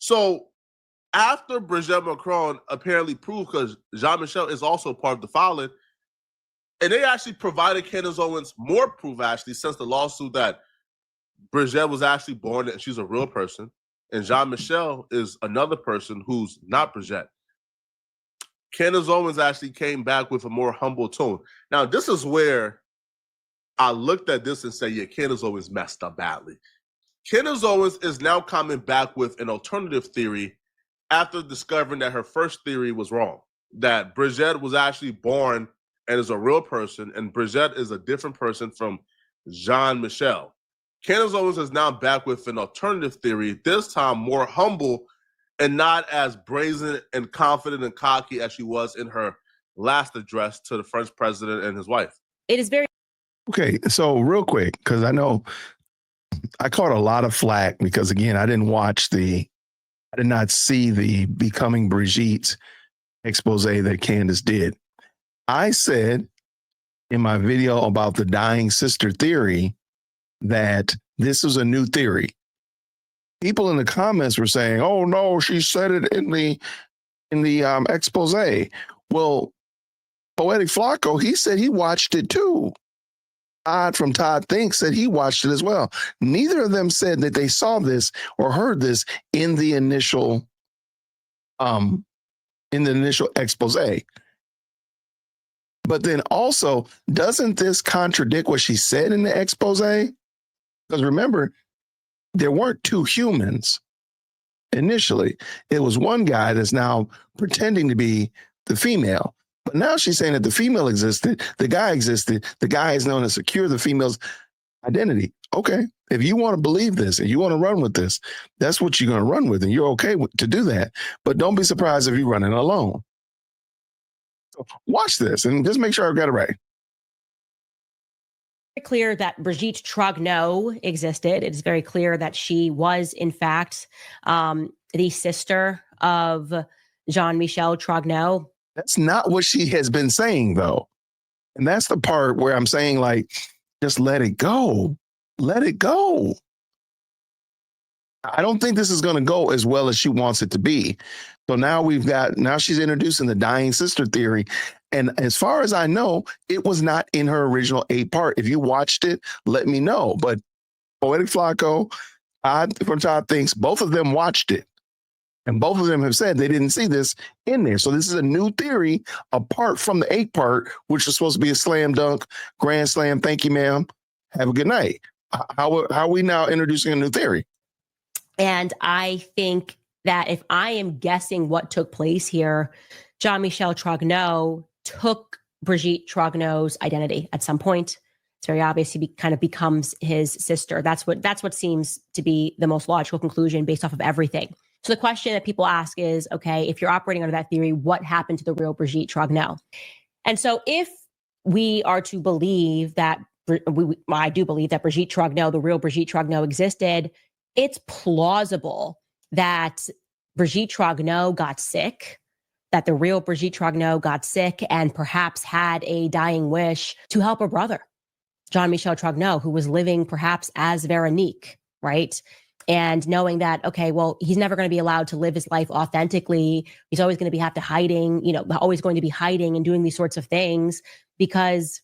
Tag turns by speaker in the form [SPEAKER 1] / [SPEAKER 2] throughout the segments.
[SPEAKER 1] So after Brigitte Macron apparently proved, because Jean-Michel is also part of the filing, and they actually provided Candace Owens more proof, actually, since the lawsuit, that Brigitte was actually born and she's a real person, and Jean-Michel is another person who's not Brigitte. Candace Owens actually came back with a more humble tone. Now, this is where I looked at this and said, yeah, Candace Owens messed up badly. Candace Owens is now coming back with an alternative theory after discovering that her first theory was wrong, that Brigitte was actually born and is a real person, and Brigitte is a different person from Jean-Michel. Candace Owens is now back with an alternative theory, this time more humble and not as brazen and confident and cocky as she was in her last address to the French president and his wife.
[SPEAKER 2] It is very...
[SPEAKER 3] Okay, so real quick, because I know I caught a lot of flack because, again, I did not see the Becoming Brigitte expose that Candace did. I said in my video about the dying sister theory that this was a new theory. People in the comments were saying, "Oh no, she said it in the expose." Well, Poetic Flacco, he said he watched it too. Todd from Todd Thinks said he watched it as well. Neither of them said that they saw this or heard this in the initial expose. But then also, doesn't this contradict what she said in the expose? Because remember, there weren't two humans initially. It was one guy that's now pretending to be the female. But now she's saying that the female existed, the guy existed, the guy is known to secure the female's identity. Okay, if you want to believe this and you want to run with this, that's what you're going to run with, and you're okay to do that. But don't be surprised if you're running alone. So watch this and just make sure I've got it right.
[SPEAKER 2] Clear that Brigitte Trogneau existed. It is very clear that she was, in fact, the sister of Jean-Michel Trogneau.
[SPEAKER 3] That's not what she has been saying, though. And that's the part where I'm saying, like, just let it go. Let it go. I don't think this is going to go as well as she wants it to be. So now she's introducing the dying sister theory. And as far as I know, it was not in her original 8-part. If you watched it, let me know. But Poetic Flacco, from Todd Thinks, both of them watched it. And both of them have said they didn't see this in there. So this is a new theory apart from the 8-part, which was supposed to be a slam dunk, grand slam. Thank you, ma'am. Have a good night. How are we now introducing a new theory?
[SPEAKER 2] And I think that if I am guessing what took place here, Jean-Michel Trogneau took Brigitte Trogneau's identity at some point. It's very obvious he kind of becomes his sister. That's what seems to be the most logical conclusion based off of everything. So the question that people ask is, okay, if you're operating under that theory, what happened to the real Brigitte Trogneau? And so if we are to believe that, I do believe that Brigitte Trogneau, the real Brigitte Trogneau existed, it's plausible that Brigitte Trogneau got sick, that the real Brigitte Trogneau got sick and perhaps had a dying wish to help her brother, Jean-Michel Trogneau, who was living perhaps as Veronique, right? And knowing that, okay, well, he's never going to be allowed to live his life authentically. He's always going to be always going to be hiding and doing these sorts of things, because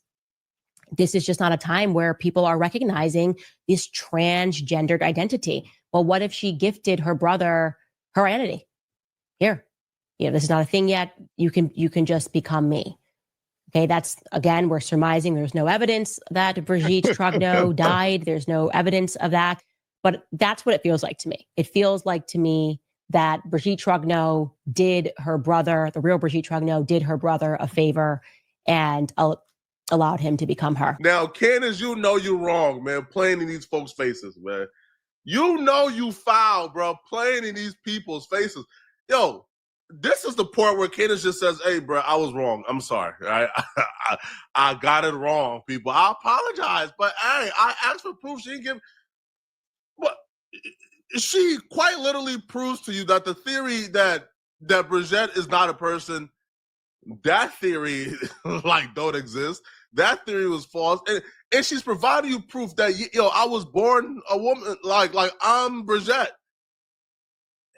[SPEAKER 2] this is just not a time where people are recognizing this transgendered identity. Well, what if she gifted her brother her identity? Here, this is not a thing yet. You can just become me. Okay, that's, again, we're surmising. There's no evidence that Brigitte Trogneau died. There's no evidence of that. But that's what it feels like to me. It feels like to me that Brigitte Trogneau did her brother, the real Brigitte Trogneau, did her brother a favor and allowed him to become her.
[SPEAKER 1] Now, Candace, you know you're wrong, man, playing in these folks' faces, man. You know you foul, bro, playing in these people's faces. Yo, this is the part where Candace just says, hey, bro, I was wrong. I'm sorry. I got it wrong, people. I apologize. But, hey, I asked for proof. She didn't give... But she quite literally proves to you that the theory that Brigitte is not a person, that theory, don't exist. That theory was false. And she's providing you proof that, I was born a woman, like I'm Brigitte.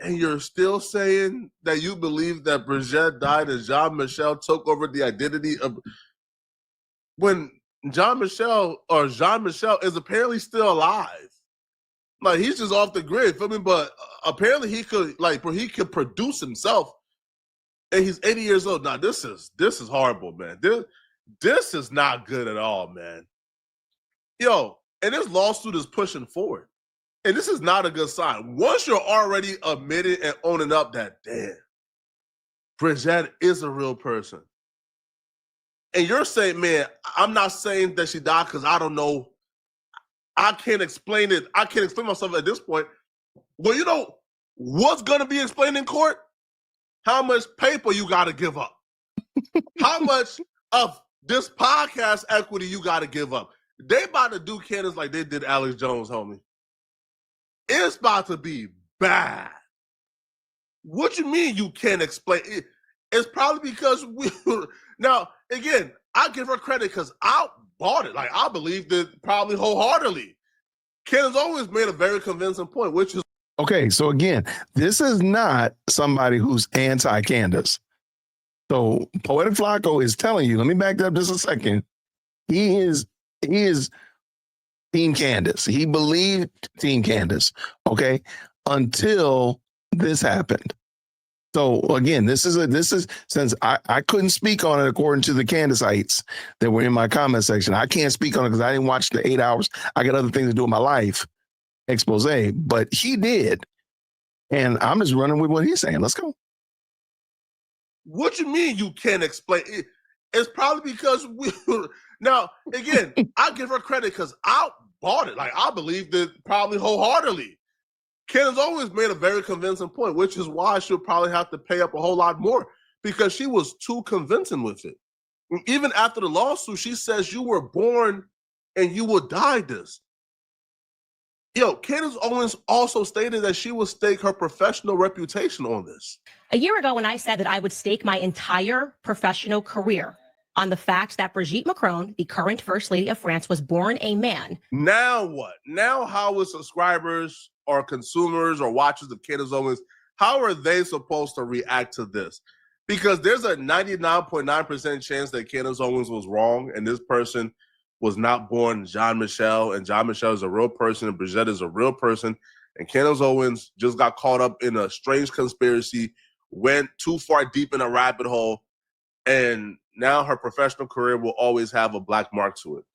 [SPEAKER 1] And you're still saying that you believe that Brigitte died and Jean-Michel took over the identity of when Jean-Michel is apparently still alive. Like, he's just off the grid, feel me? But apparently he could produce himself, and he's 80 years old. Now, this is horrible, man. This is not good at all, man. Yo, and this lawsuit is pushing forward. And this is not a good sign. Once you're already admitting and owning up that, damn, Brigitte is a real person. And you're saying, man, I'm not saying that she died because I don't know. I can't explain it. I can't explain myself at this point. Well, you know what's going to be explained in court? How much paper you got to give up. How much of this podcast equity you got to give up. They about to do Candace like they did Alex Jones, homie. It's about to be bad. What you mean you can't explain it? It's probably because now, again, I give her credit because I bought it. Like, I believed it probably wholeheartedly. Candace always made a very convincing point, which is
[SPEAKER 3] okay. So again, this is not somebody who's anti-Candace. So Poetic Flacco is telling you, let me back that up just a second. He is Team Candace. He believed Team Candace, okay, until this happened. So again, this is since I couldn't speak on it according to the Candacites that were in my comment section. I can't speak on it because I didn't watch the 8 hours. I got other things to do in my life expose, but he did. And I'm just running with what he's saying. Let's go.
[SPEAKER 1] What you mean you can't explain it? It's probably because now, again, I give her credit because I bought it. Like, I believed it probably wholeheartedly. Candace always made a very convincing point, which is why she'll probably have to pay up a whole lot more because she was too convincing with it. And even after the lawsuit, she says you were born and you will die this. Yo, Candace Owens also stated that she would stake her professional reputation on this.
[SPEAKER 2] A year ago, when I said that I would stake my entire professional career on the fact that Brigitte Macron, the current First Lady of France, was born a man.
[SPEAKER 1] Now what? Now how will subscribers or consumers or watchers of Candace Owens, how are they supposed to react to this? Because there's a 99.9% chance that Candace Owens was wrong and this person was not born Jean-Michel, and Jean-Michel is a real person and Brigitte is a real person, and Candace Owens just got caught up in a strange conspiracy, went too far deep in a rabbit hole, and now her professional career will always have a black mark to it.